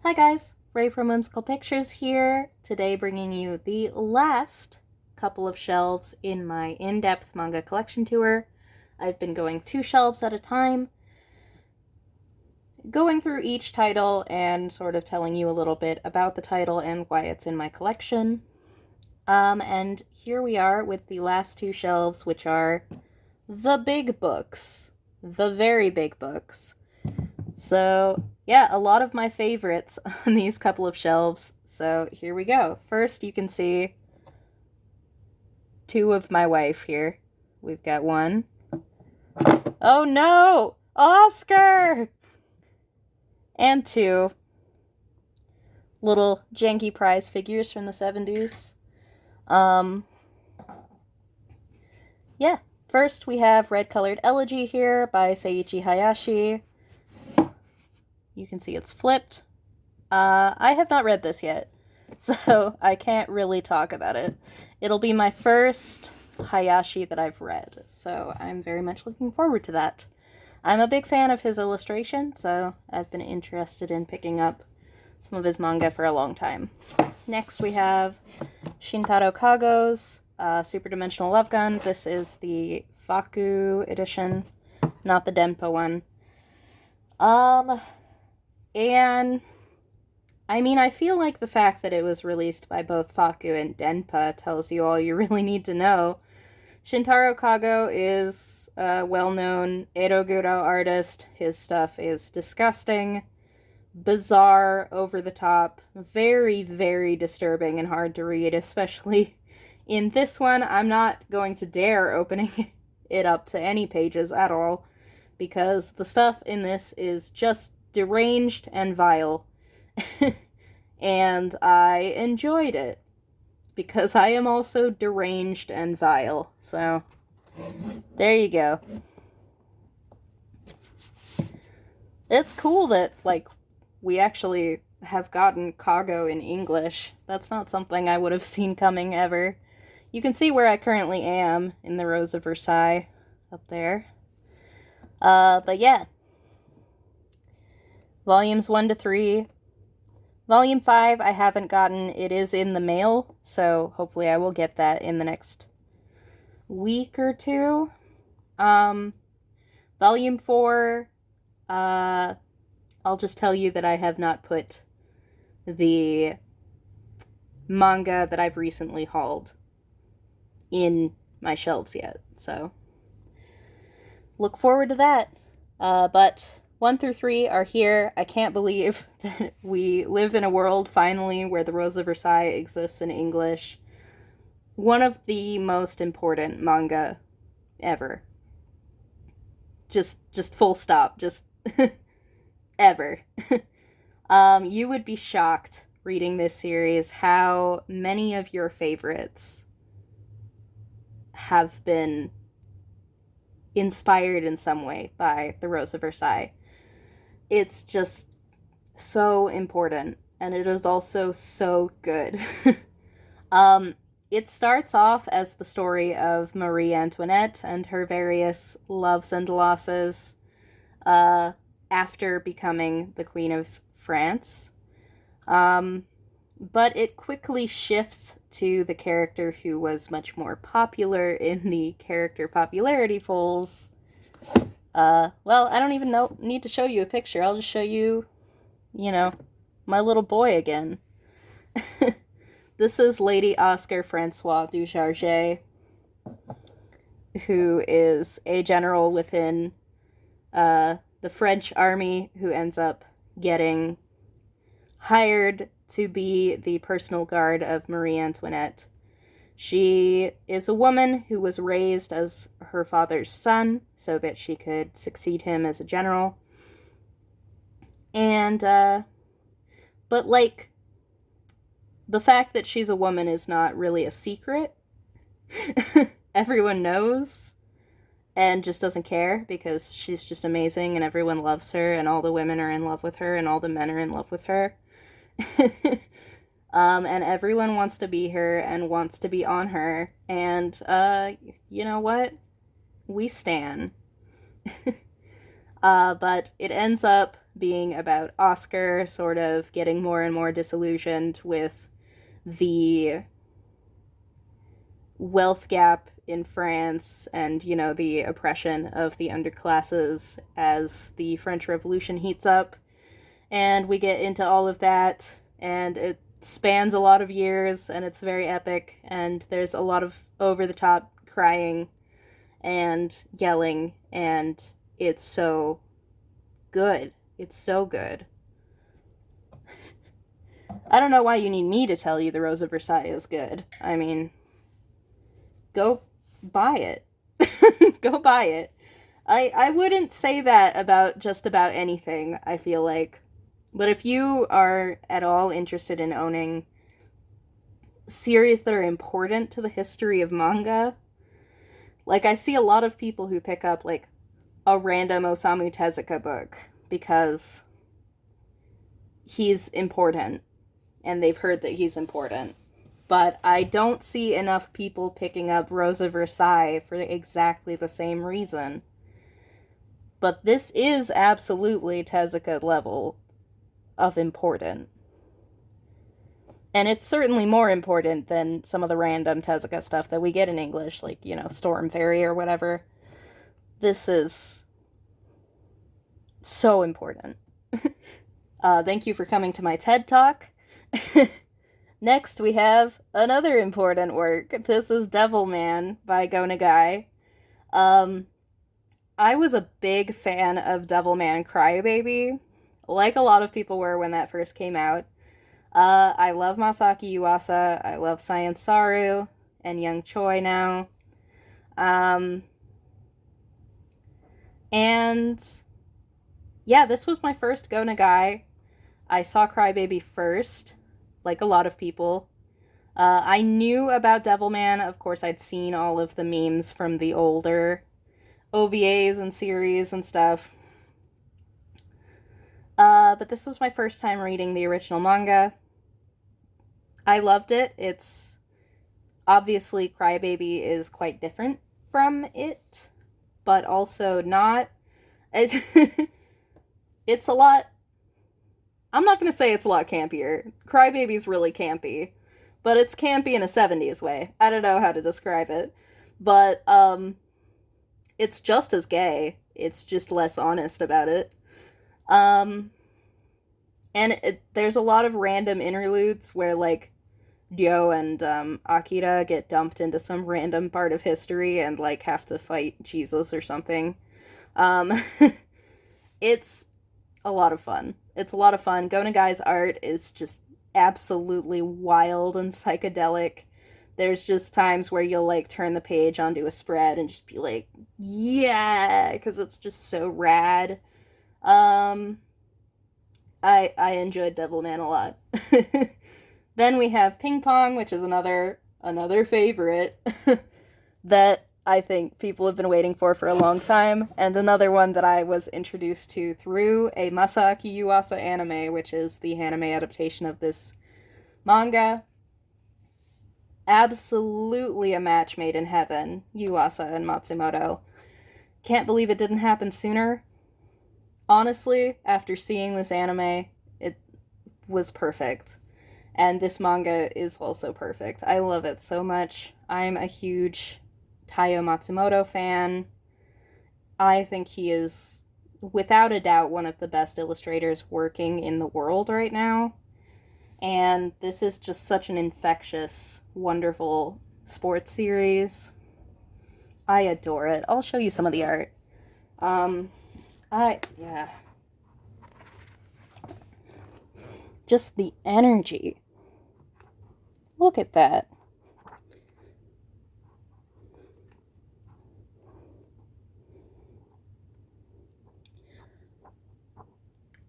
Hi guys, Ray from Whimsical Pictures here, today bringing you the last couple of shelves in my in-depth manga collection tour. I've been going 2 shelves at a time, going through each title and sort of telling you a little bit about the title and why it's in my collection. And here we are with the last 2 shelves, which are the big books. The very big books. So, yeah, a lot of my favorites on these couple of shelves. So, here we go. First, you can see 2 of my wife here. We've got 1. Oh no! Oscar! And 2 little janky prize figures from the 70s. Yeah. First, we have Red Colored Elegy here by Seiichi Hayashi. You can see it's flipped. I have not read this yet, so I can't really talk about it. It'll be my first Hayashi that I've read, so I'm very much looking forward to that. I'm a big fan of his illustration, so I've been interested in picking up some of his manga for a long time. Next we have Shintaro Kago's Super Dimensional Love Gun. This is the Faku edition, not the Denpa one. And I mean, I feel like the fact that it was released by both Faku and Denpa tells you all you really need to know. Shintaro Kago is a well-known Edoguro artist. His stuff is disgusting, bizarre, over-the-top, very, very disturbing and hard to read, especially in this one. I'm not going to dare opening it up to any pages at all, because the stuff in this is just deranged and vile. And I enjoyed it, because I am also deranged and vile. So, there you go. It's cool that, we actually have gotten Kago in English. That's not something I would have seen coming ever. You can see where I currently am in the Rose of Versailles, up there. But yeah. Volumes 1 to 3. Volume 5 I haven't gotten. It is in the mail, so hopefully I will get that in the next week or 2. Volume 4, I'll just tell you that I have not put the manga that I've recently hauled in my shelves yet, so look forward to that. But 1 through 3 are here. I can't believe that we live in a world, finally, where the Rose of Versailles exists in English. One of the most important manga ever. Just full stop. Just ever. You would be shocked reading this series how many of your favorites have been inspired in some way by the Rose of Versailles. It's just so important, and it is also so good. It starts off as the story of Marie Antoinette and her various loves and losses after becoming the Queen of France. But it quickly shifts to the character who was much more popular in the character popularity polls. Well, I don't even need to show you a picture. I'll just show you, my little boy again. This is Lady Oscar Francois Dujarget, who is a general within the French army who ends up getting hired to be the personal guard of Marie Antoinette. She is a woman who was raised as her father's son so that she could succeed him as a general. And, but the fact that she's a woman is not really a secret. Everyone knows and just doesn't care because she's just amazing and everyone loves her and all the women are in love with her and all the men are in love with her. And everyone wants to be her and wants to be on her. And, you know what? We stan. But it ends up being about Oscar sort of getting more and more disillusioned with the wealth gap in France and, you know, the oppression of the underclasses as the French Revolution heats up. And we get into all of that, and it spans a lot of years, and it's very epic, and there's a lot of over the top crying and yelling, and it's so good. It's so good. I don't know why you need me to tell you the Rose of Versailles is good. I mean, go buy it. Go buy it. I wouldn't say that about just about anything, I feel like. But if you are at all interested in owning series that are important to the history of manga, like I see a lot of people who pick up like a random Osamu Tezuka book because he's important and they've heard that he's important. But I don't see enough people picking up Rose of Versailles for exactly the same reason. But this is absolutely Tezuka level of important. And it's certainly more important than some of the random Tezuka stuff that we get in English, like, you know, Storm Fairy or whatever. This is so important. Thank you for coming to my TED Talk. Next, we have another important work. This is Devilman by Go Nagai. I was a big fan of Devilman Crybaby, like a lot of people were when that first came out. I love Masaki Yuasa. I love Science Saru and Young Choi now. And yeah, this was my first Go Nagai. I saw Crybaby first, like a lot of people. I knew about Devilman. Of course, I'd seen all of the memes from the older OVAs and series and stuff. But this was my first time reading the original manga. I loved it. It's obviously Crybaby is quite different from it, but also not. It's a lot. I'm not gonna say it's a lot campier. Crybaby's really campy, but it's campy in a 70s way. I don't know how to describe it, but it's just as gay. It's just less honest about it. And there's a lot of random interludes where, like, Ryo and Akira get dumped into some random part of history and, like, have to fight Jesus or something. Um, it's a lot of fun. It's a lot of fun. Go Nagai's art is just absolutely wild and psychedelic. There's just times where you'll, like, turn the page onto a spread and just be like, yeah, because it's just so rad. I enjoyed Devilman a lot. Then we have Ping Pong, which is another favorite that I think people have been waiting for a long time, and another one that I was introduced to through a Masaaki Yuasa anime, which is the anime adaptation of this manga. Absolutely a match made in heaven, Yuasa and Matsumoto. Can't believe it didn't happen sooner. Honestly, after seeing this anime, it was perfect. And this manga is also perfect. I love it so much. I'm a huge Taiyo Matsumoto fan. I think he is, without a doubt, one of the best illustrators working in the world right now. And this is just such an infectious, wonderful sports series. I adore it. I'll show you some of the art. Yeah. Just the energy. Look at that.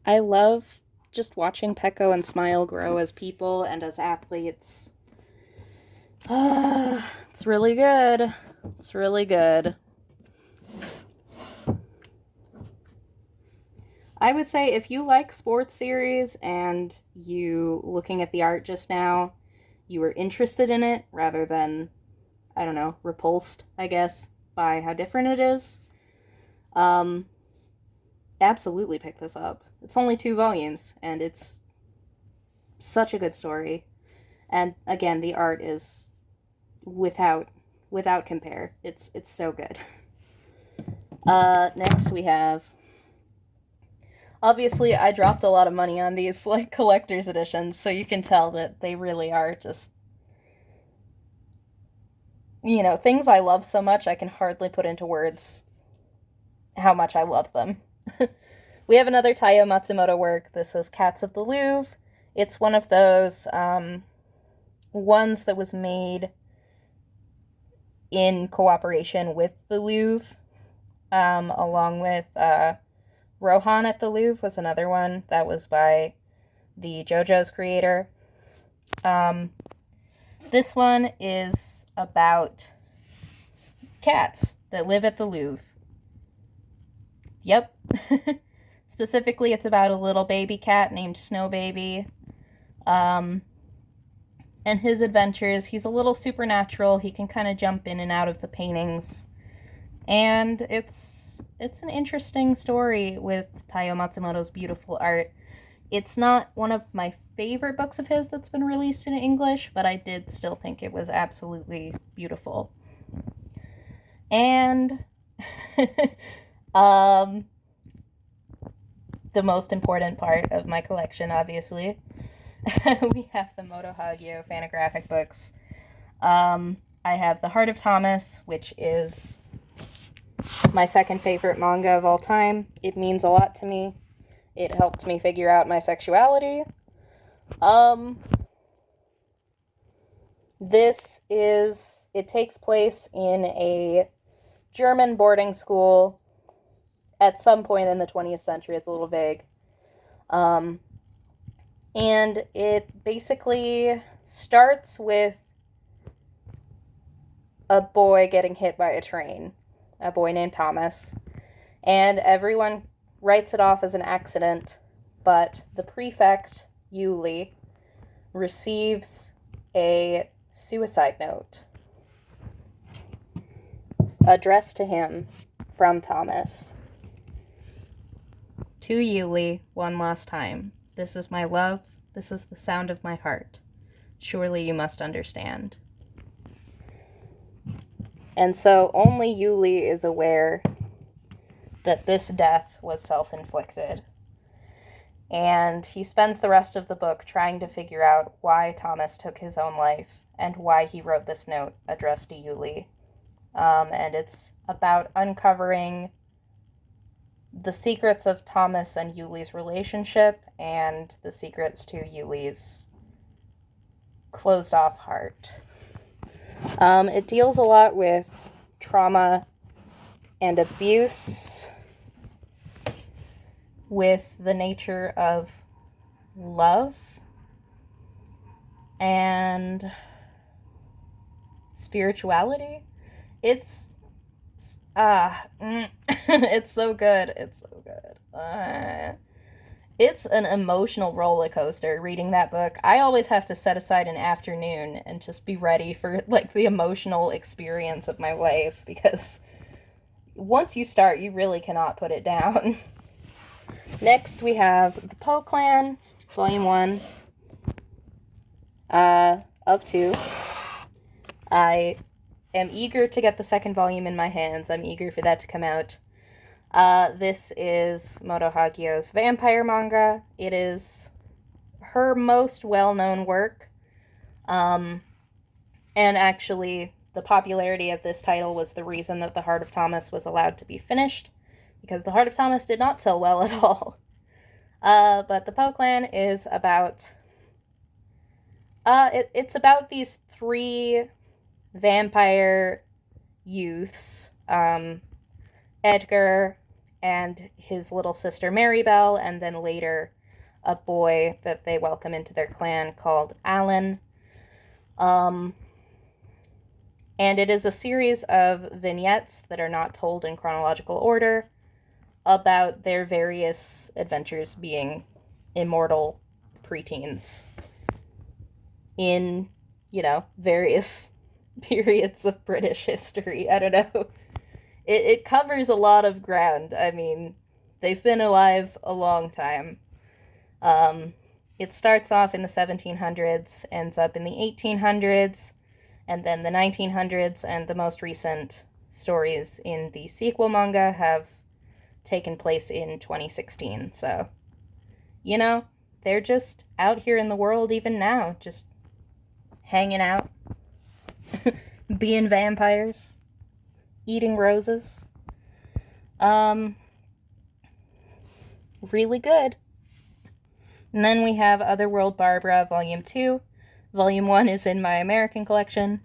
I love just watching Peko and Smile grow as people and as athletes. It's really good. It's really good. I would say if you like sports series and you, looking at the art just now, you were interested in it rather than, I don't know, repulsed, I guess, by how different it is. absolutely pick this up. It's only 2 volumes, and it's such a good story. And again, the art is without compare. It's so good. Next we have, obviously I dropped a lot of money on these like collector's editions, so you can tell that they really are just, you know, things I love so much I can hardly put into words how much I love them. We have another Taiyo Matsumoto work. This is Cats of the Louvre. It's one of those ones that was made in cooperation with the Louvre, along with Rohan at the Louvre was another one that was by the JoJo's creator. This one is about cats that live at the Louvre. Yep. Specifically, it's about a little baby cat named Snow Baby. And his adventures. He's a little supernatural. He can kind of jump in and out of the paintings. And it's an interesting story with Taiyo Matsumoto's beautiful art. It's not one of my favorite books of his that's been released in English, but I did still think it was absolutely beautiful. And the most important part of my collection, obviously, we have the Moto Hagio fanographic books. I have The Heart of Thomas, which is my second favorite manga of all time. It means a lot to me. It helped me figure out my sexuality. It takes place in a German boarding school at some point in the 20th century. It's a little vague. And it basically starts with a boy getting hit by a train, a boy named Thomas, and everyone writes it off as an accident, but the prefect, Yuli, receives a suicide note addressed to him from Thomas. To Yuli, one last time. This is my love. This is the sound of my heart. Surely you must understand. And so only Yuli is aware that this death was self-inflicted. And he spends the rest of the book trying to figure out why Thomas took his own life and why he wrote this note addressed to Yuli. And it's about uncovering the secrets of Thomas and Yuli's relationship and the secrets to Yuli's closed-off heart. It deals a lot with trauma and abuse, with the nature of love and spirituality. It's it's so good. It's so good. It's an emotional roller coaster reading that book. I always have to set aside an afternoon and just be ready for like the emotional experience of my life, because once you start, you really cannot put it down. Next, we have the Poe Clan, Volume 1, of 2. I am eager to get the second volume in my hands. I'm eager for that to come out. This is Moto Hagio's vampire manga. It is her most well-known work. And actually, the popularity of this title was the reason that The Heart of Thomas was allowed to be finished, because The Heart of Thomas did not sell well at all. But the Poe Clan is about... it's about these 3 vampire youths, Edgar and his little sister Maribel, and then later a boy that they welcome into their clan called Alan. And it is a series of vignettes that are not told in chronological order about their various adventures being immortal preteens in, various periods of British history. I don't know. It covers a lot of ground. I mean, They've been alive a long time. It starts off in the 1700s, ends up in the 1800s, and then the 1900s, and the most recent stories in the sequel manga have taken place in 2016. So, you know, they're just out here in the world even now, just hanging out, being vampires, eating roses. Really good. And then we have Otherworld Barbara Volume 2. Volume 1 is in my American collection,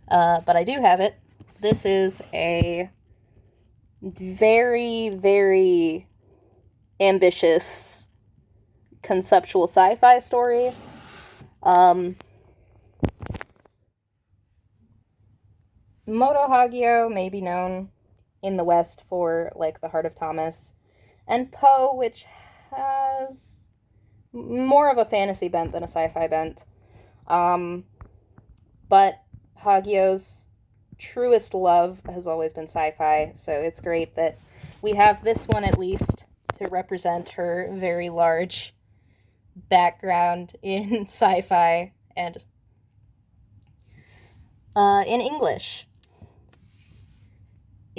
but I do have it. This is a very, very ambitious conceptual sci-fi story. Moto Hagio may be known in the West for, like, The Heart of Thomas, and Poe, which has more of a fantasy bent than a sci-fi bent. But Hagio's truest love has always been sci-fi, so it's great that we have this one at least to represent her very large background in sci-fi and in English.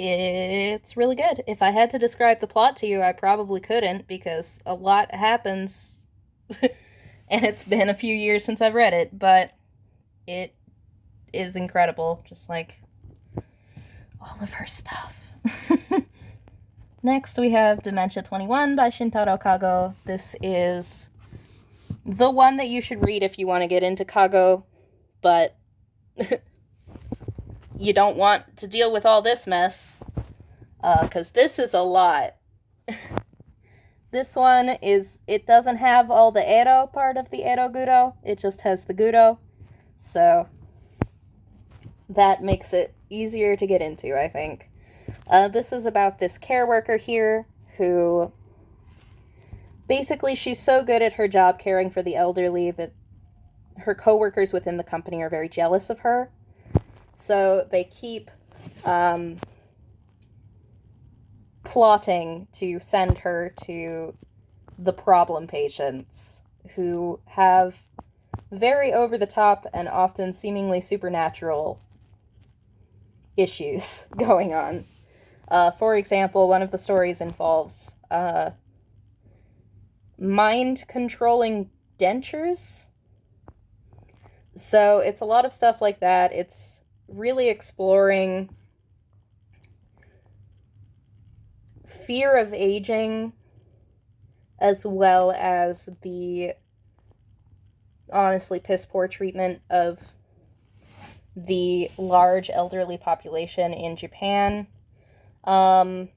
It's really good. If I had to describe the plot to you, I probably couldn't, because a lot happens and it's been a few years since I've read it, but it is incredible, just like all of her stuff. Next, we have Dementia 21 by Shintaro Kago. This is the one that you should read if you want to get into Kago, but you don't want to deal with all this mess, because this is a lot. This one it doesn't have all the Ero part of the Ero Guro, it just has the Guro, so that makes it easier to get into, I think. This is about this care worker here who, basically, she's so good at her job caring for the elderly that her coworkers within the company are very jealous of her. So they keep plotting to send her to the problem patients, who have very over-the-top and often seemingly supernatural issues going on. For example, one of the stories involves mind-controlling dentures. So it's a lot of stuff like that. It's really exploring fear of aging, as well as the honestly piss poor treatment of the large elderly population in Japan. There's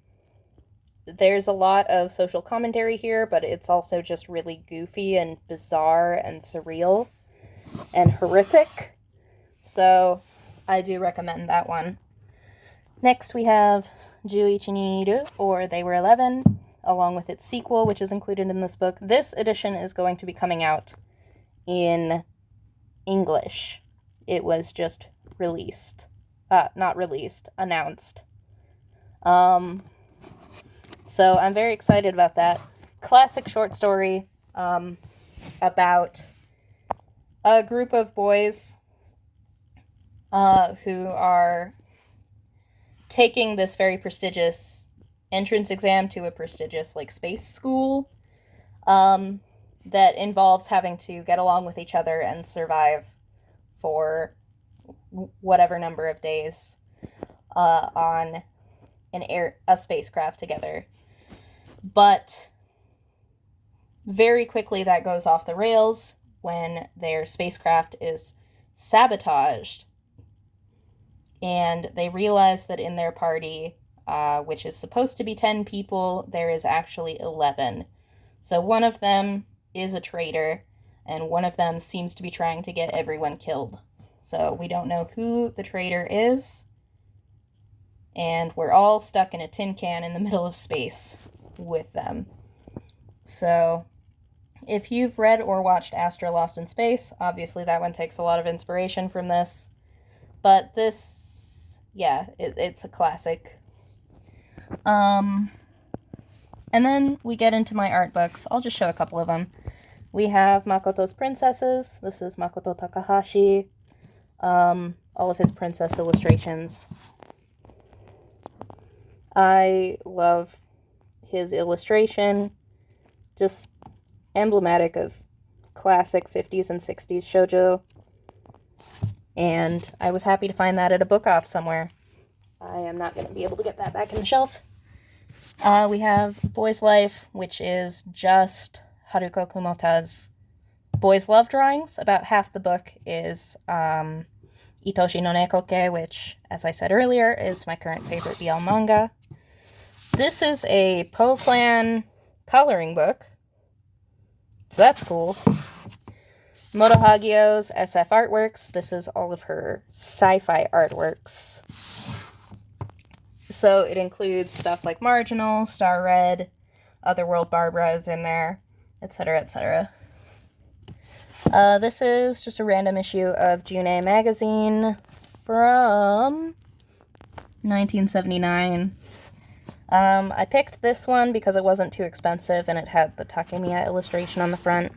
a lot of social commentary here, but it's also just really goofy and bizarre and surreal and horrific. So I do recommend that one. Next we have Juichi ni Iru, or They Were 11, along with its sequel, which is included in this book. This edition is going to be coming out in English. It was just released. Announced. So I'm very excited about that. Classic short story about a group of boys who are taking this very prestigious entrance exam to a prestigious, like, space school that involves having to get along with each other and survive for whatever number of days on a spacecraft together. But very quickly that goes off the rails when their spacecraft is sabotaged, and they realize that in their party, which is supposed to be 10 people, there is actually 11. So one of them is a traitor, and one of them seems to be trying to get everyone killed. So we don't know who the traitor is, and we're all stuck in a tin can in the middle of space with them. So if you've read or watched Astra Lost in Space, obviously that one takes a lot of inspiration from this. But this, yeah, it's a classic. And then we get into my art books. I'll just show a couple of them. We have Makoto's Princesses. This is Makoto Takahashi. All of his princess illustrations. I love his illustration. Just emblematic of classic 50s and 60s shoujo. And I was happy to find that at a book off somewhere. I am not going to be able to get that back in the shelf. We have Boy's Life, which is just Haruko Kumota's boys' love drawings. About half the book is Itoshi no Nekoke, which, as I said earlier, is my current favorite BL manga. This is a Poe Clan coloring book, so that's cool. Moto Hagio's SF artworks. This is all of her sci-fi artworks. So it includes stuff like Marginal, Star Red, Otherworld Barbara is in there, etc., etc. This is just a random issue of June magazine from 1979. I picked this one because it wasn't too expensive and it had the Takemiya illustration on the front.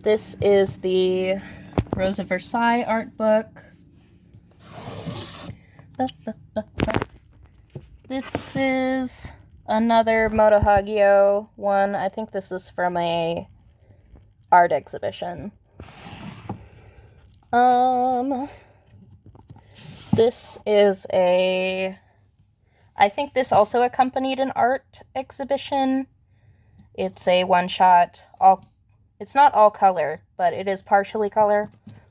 This is the Rose of Versailles art book. This is another Moto Hagio one. I think this is from a art exhibition. This is a... I think this also accompanied an art exhibition. It's a one-shot, it's not all color, but it is partially color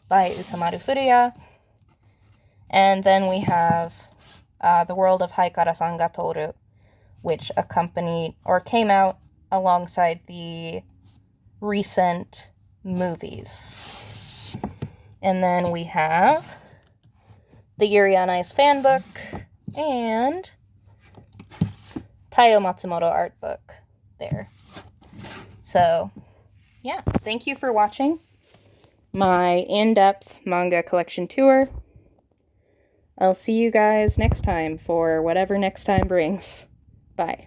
by Usamaru Furuya. And then we have The World of Haikara-san ga Toru, which accompanied or came out alongside the recent movies. And then we have the Yuri on Ice fan book and Taiyo Matsumoto art book there. So, yeah, thank you for watching my in-depth manga collection tour. I'll see you guys next time for whatever next time brings. Bye.